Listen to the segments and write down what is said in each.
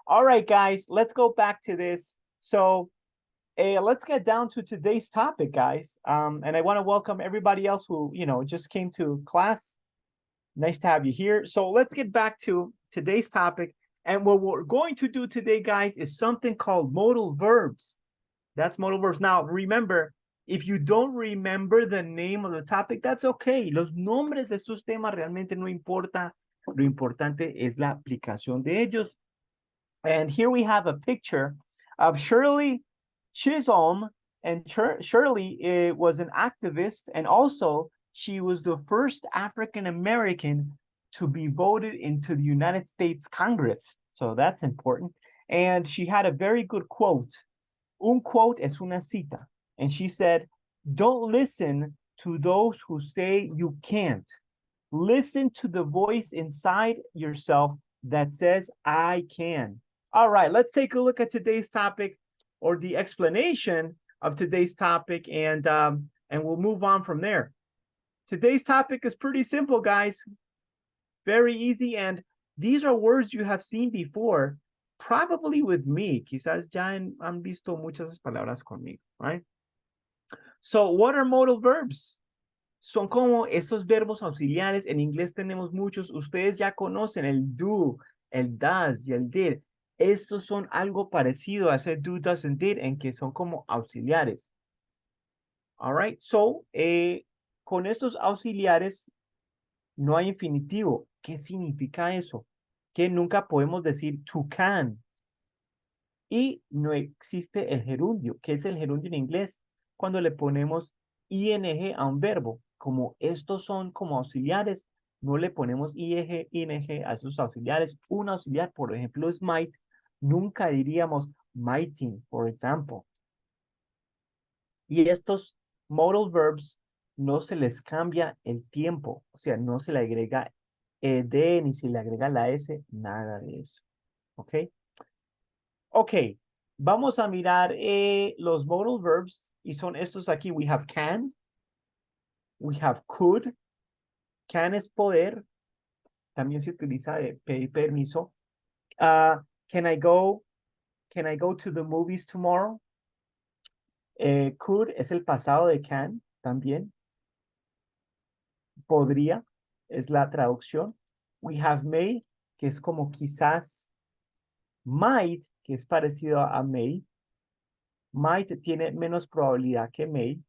All right, guys, let's go back to this. So let's get down to today's topic, guys. And I want to welcome everybody else who, just came to class. Nice to have you here. So let's get back to today's topic. And what we're going to do today, guys, is something called modal verbs. That's modal verbs. Now, remember, if you don't remember the name of the topic, that's okay. Los nombres de estos temas realmente no importa. Lo importante es la aplicación de ellos. And here we have a picture of Shirley Chisholm. And Shirley was an activist, and also she was the first African-American to be voted into the United States Congress. So that's important. And she had a very good quote. Un quote es una cita. And she said, don't listen to those who say you can't. Listen to the voice inside yourself that says, I can. All right, let's take a look at today's topic, or the explanation of today's topic, and we'll move on from there. Today's topic is pretty simple, guys. Very easy, and these are words you have seen before, probably with me. Quizás ya han visto muchas palabras conmigo, right? So, what are modal verbs? Son como estos verbos auxiliares. En inglés tenemos muchos. Ustedes ya conocen el do, el does y el did. Estos son algo parecido a ese do, does, and did, en que son como auxiliares. All right, so, con estos auxiliares no hay infinitivo. ¿Qué significa eso? Que nunca podemos decir to can. Y no existe el gerundio. ¿Qué es el gerundio en inglés? Cuando le ponemos ing a un verbo. Como estos son como auxiliares, no le ponemos ing a esos auxiliares. Un auxiliar, por ejemplo, es might. Nunca diríamos mighty, por ejemplo. Y estos modal verbs no se les cambia el tiempo. O sea, no se le agrega ed ni se le agrega la s, nada de eso. ¿Ok? Ok, vamos a mirar los modal verbs. Y son estos aquí. We have can. We have could. Can es poder. También se utiliza de pedir permiso. Can I go to the movies tomorrow? Could es el pasado de can también. Podría es la traducción. We have may, que es como quizás. Might, que es parecido a may. Might tiene menos probabilidad que may.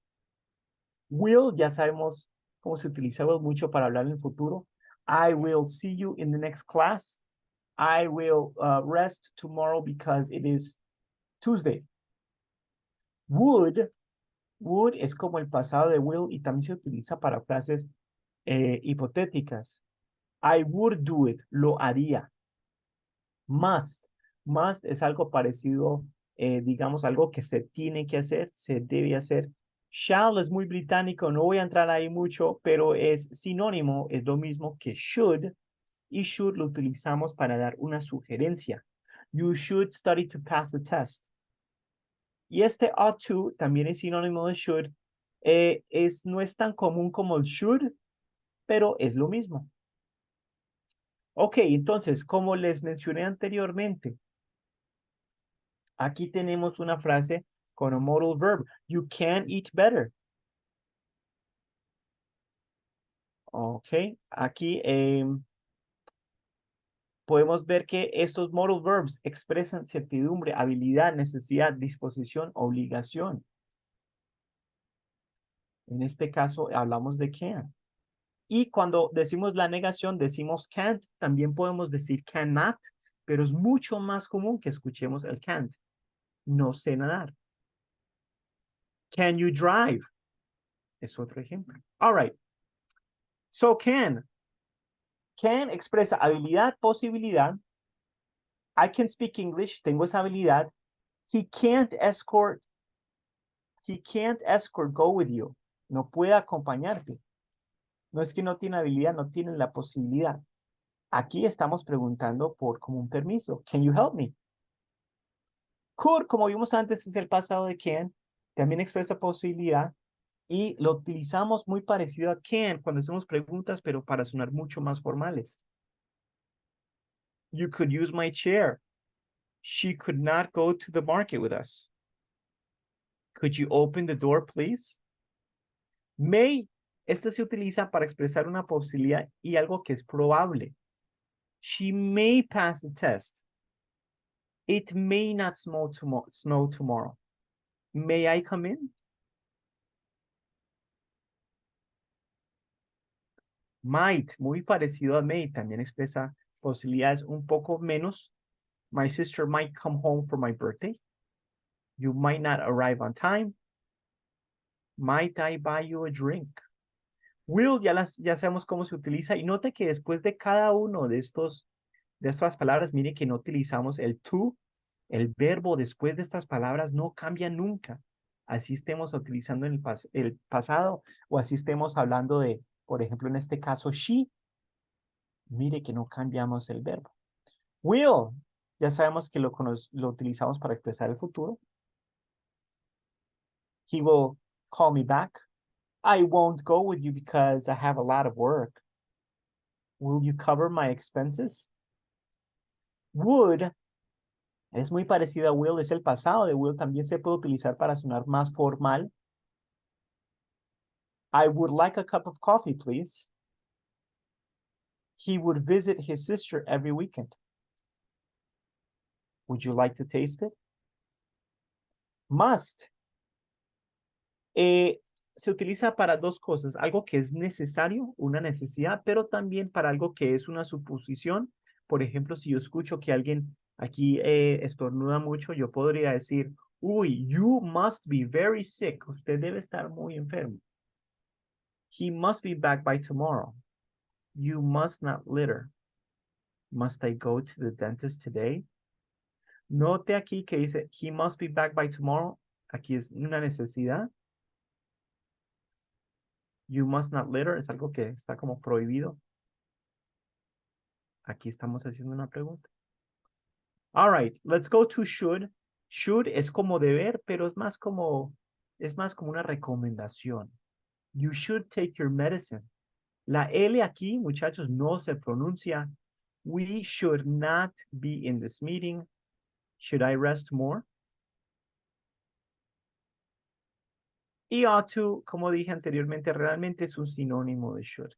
Will, ya sabemos cómo se utiliza mucho para hablar en el futuro. I will see you in the next class. I will rest tomorrow because it is Tuesday. Would es como el pasado de will y también se utiliza para frases hipotéticas. I would do it, lo haría. Must es algo parecido, digamos, algo que se tiene que hacer, se debe hacer. Shall es muy británico, no voy a entrar ahí mucho, pero es sinónimo, es lo mismo que should, y should lo utilizamos para dar una sugerencia. You should study to pass the test. Y este ought to también es sinónimo de should, no es tan común como el should, pero es lo mismo. Ok, entonces, como les mencioné anteriormente, aquí tenemos una frase con un modal verb. You can eat better. Ok, aquí podemos ver que estos modal verbs expresan certidumbre, habilidad, necesidad, disposición, obligación. En este caso hablamos de can. Y cuando decimos la negación, decimos can't. También podemos decir cannot, pero es mucho más común que escuchemos el can't. No sé nadar. Can you drive? Es otro ejemplo. All right. So can expresa habilidad, posibilidad. I can speak English. Tengo esa habilidad. He can't escort go with you. No puede acompañarte. No es que no tiene habilidad, no tiene la posibilidad. Aquí estamos preguntando por como un permiso. Can you help me? Could, como vimos antes, es el pasado de can. También expresa posibilidad. Y lo utilizamos muy parecido a can cuando hacemos preguntas, pero para sonar mucho más formales. You could use my chair. She could not go to the market with us. Could you open the door, please? May, esta se utiliza para expresar una posibilidad y algo que es probable. She may pass the test. It may not snow tomorrow. May I come in? Might, muy parecido a may, también expresa posibilidades un poco menos. My sister might come home for my birthday. You might not arrive on time. Might I buy you a drink? Will, ya sabemos cómo se utiliza. Y note que después de cada uno de estas palabras, mire que no utilizamos el to. El verbo después de estas palabras no cambia nunca. Así estemos utilizando el pasado o así estemos hablando de, por ejemplo, en este caso, she. Mire que no cambiamos el verbo. Will, ya sabemos que lo utilizamos para expresar el futuro. He will call me back. I won't go with you because I have a lot of work. Will you cover my expenses? Would es muy parecido a will, es el pasado de will, también se puede utilizar para sonar más formal. I would like a cup of coffee, please. He would visit his sister every weekend. Would you like to taste it? Must. Se utiliza para dos cosas, algo que es necesario, una necesidad, pero también para algo que es una suposición. Por ejemplo, si yo escucho que alguien aquí estornuda mucho, yo podría decir, uy, you must be very sick. Usted debe estar muy enfermo. He must be back by tomorrow. You must not litter. Must I go to the dentist today? Note aquí que dice, he must be back by tomorrow. Aquí es una necesidad. You must not litter es algo que está como prohibido. Aquí estamos haciendo una pregunta. All right, let's go to should. Should es como deber, pero es más como una recomendación. You should take your medicine. La L aquí, muchachos, no se pronuncia. We should not be in this meeting. Should I rest more? Y ought to, como dije anteriormente, realmente es un sinónimo de should.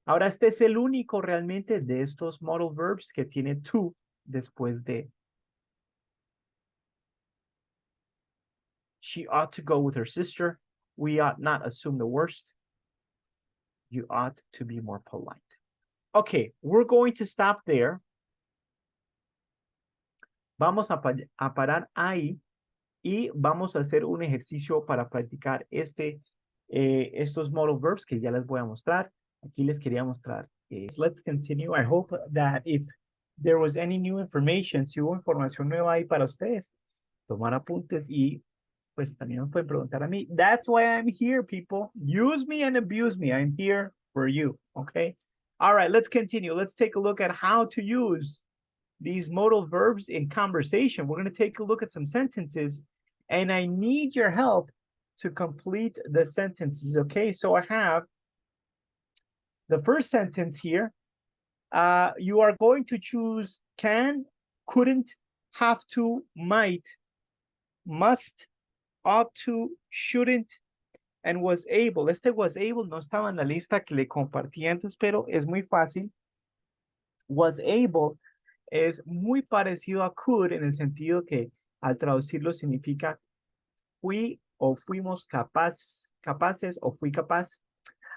Ahora, este es el único realmente de estos modal verbs que tiene to después de. She ought to go with her sister. We ought not assume the worst. You ought to be more polite. Okay, we're going to stop there. Vamos a parar ahí y vamos a hacer un ejercicio para practicar estos modal verbs que ya les voy a mostrar. Aquí les quería mostrar. Let's continue. I hope that if there was any new information, si hubo información nueva ahí para ustedes, tomar apuntes y pues también nos pueden preguntar a mí. That's why I'm here, people. Use me and abuse me. I'm here for you, okay? All right, let's continue. Let's take a look at how to use these modal verbs in conversation. We're going to take a look at some sentences, and I need your help to complete the sentences, okay? So I have the first sentence here. You are going to choose can, couldn't, have to, might, must, ought to, shouldn't, and was able. Este was able no estaba en la lista que le compartí antes, pero es muy fácil. Was able es muy parecido a could en el sentido que al traducirlo significa fui o fuimos capaces o fui capaz.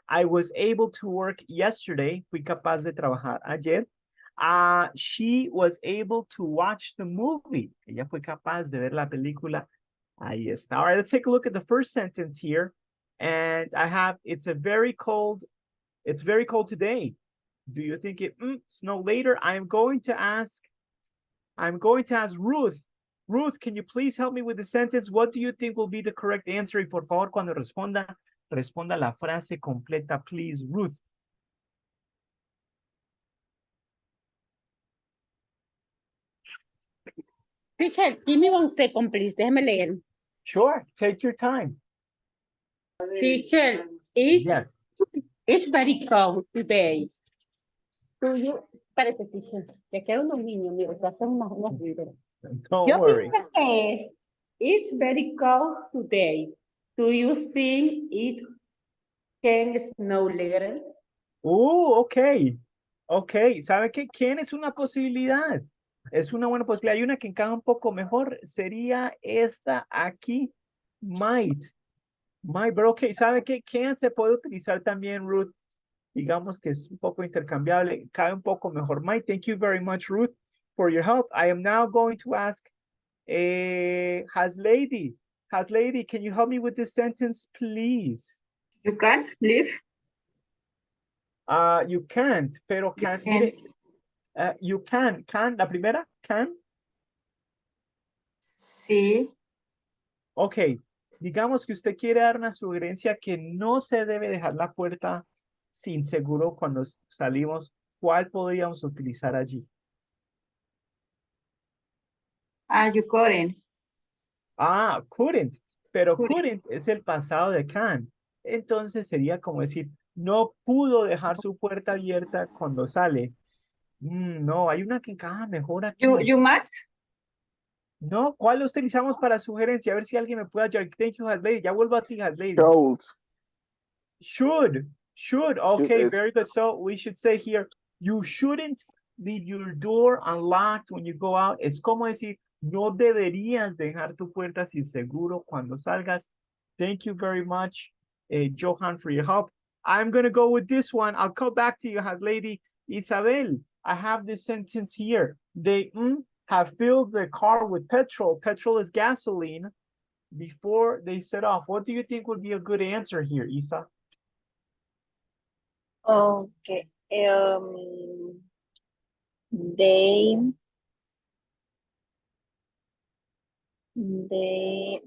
I was able to work yesterday. Fui capaz de trabajar ayer. She was able to watch the movie. Ella fue capaz de ver la película. Ahí está. All right, let's take a look at the first sentence here. And I have, it's very cold today. Do you think it snow later? I'm going to ask Ruth. Ruth, can you please help me with the sentence? What do you think will be the correct answer? Y por favor, cuando responda la frase completa, please, Ruth. Teacher, give me 1 second, please. Déjeme leer. Sure, take your time. Teacher, Yes. it's very cold today. Do you Parece, teacher, que aquí hay unos niños, mira, que hacen unos vídeos. Don't Yo worry. pienso que es, it's very cold today. Do you think it can snow later? Ok. Ok, ¿sabe qué? ¿Quién es una posibilidad? Es una buena posibilidad. Hay una que encaja un poco mejor. Sería esta aquí. Might. Might, pero ok, ¿sabe qué? ¿Quién se puede utilizar también, Ruth? Digamos que es un poco intercambiable. Cae un poco mejor. Might, thank you very much, Ruth, for your help. I am now going to ask, Has lady, can you help me with this sentence, please? You can live. You can't, pero You can't, can. mire, you can, la primera, can, Sí. ok, digamos que usted quiere dar una sugerencia que no se debe dejar la puerta sin seguro cuando salimos, ¿cuál podríamos utilizar allí? You couldn't. Couldn't, pero Couldn't. couldn't es el pasado de can, entonces sería como decir, no pudo dejar su puerta abierta cuando sale. No, hay una que encaja mejor aquí. You must. No, ¿cuál lo utilizamos para sugerencia? A ver si alguien me puede ayudar. Thank you, Hasley. Ya vuelvo a ti, Hasley. Should. Okay, very good. So we should say here, you shouldn't leave your door unlocked when you go out. Es como decir, no deberías dejar tu puerta sin seguro cuando salgas. Thank you very much, Johan, for your help. I'm going to go with this one. I'll come back to you, Haslady. Isabel, I have this sentence here. They have filled their car with petrol. Petrol is gasoline before they set off. What do you think would be a good answer here, Isa? Okay. They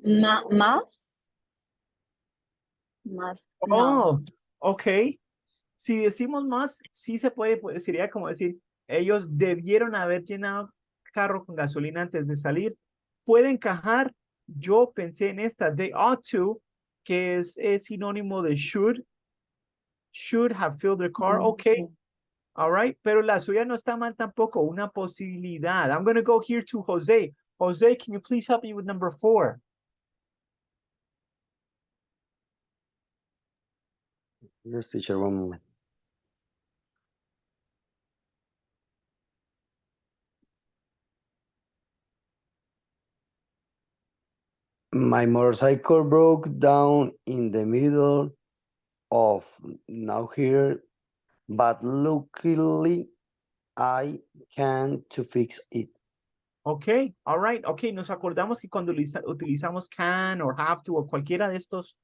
más, no. Oh, ok. Si decimos más, sí se puede, sería como decir, ellos debieron haber llenado carro con gasolina antes de salir. Puede encajar, yo pensé en esta, they ought to, que es sinónimo de should have filled their car, ok. All right, pero la suya no está mal tampoco, una posibilidad. I'm going to go here to Jose. Jose, can you please help me with number 4? Yes, teacher, one moment. My motorcycle broke down in the middle of now here, but luckily I can to fix it. Ok, all right, ok, nos acordamos que cuando utilizamos can or have to o cualquiera de estos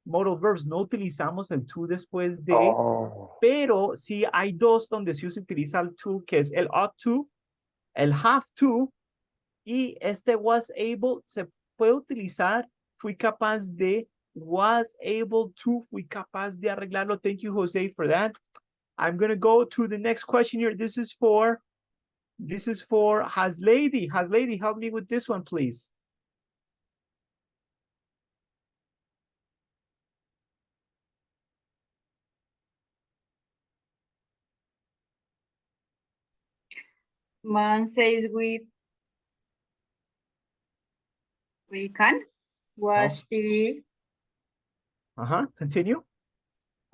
modal verbs, no utilizamos el to después de, pero sí hay dos donde sí se utiliza el to, que es el ought to, el have to, y este was able, se puede utilizar, fui capaz de, was able to, fui capaz de arreglarlo. Thank you, Jose, for that. I'm going to go to the next question here. This is for Haslady. Haslady, help me with this one, please. Man says we can watch TV Continue.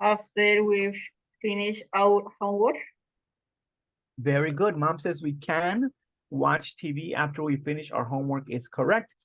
after we've finished our homework. Very good. Mom says we can watch TV after we finish our homework is correct.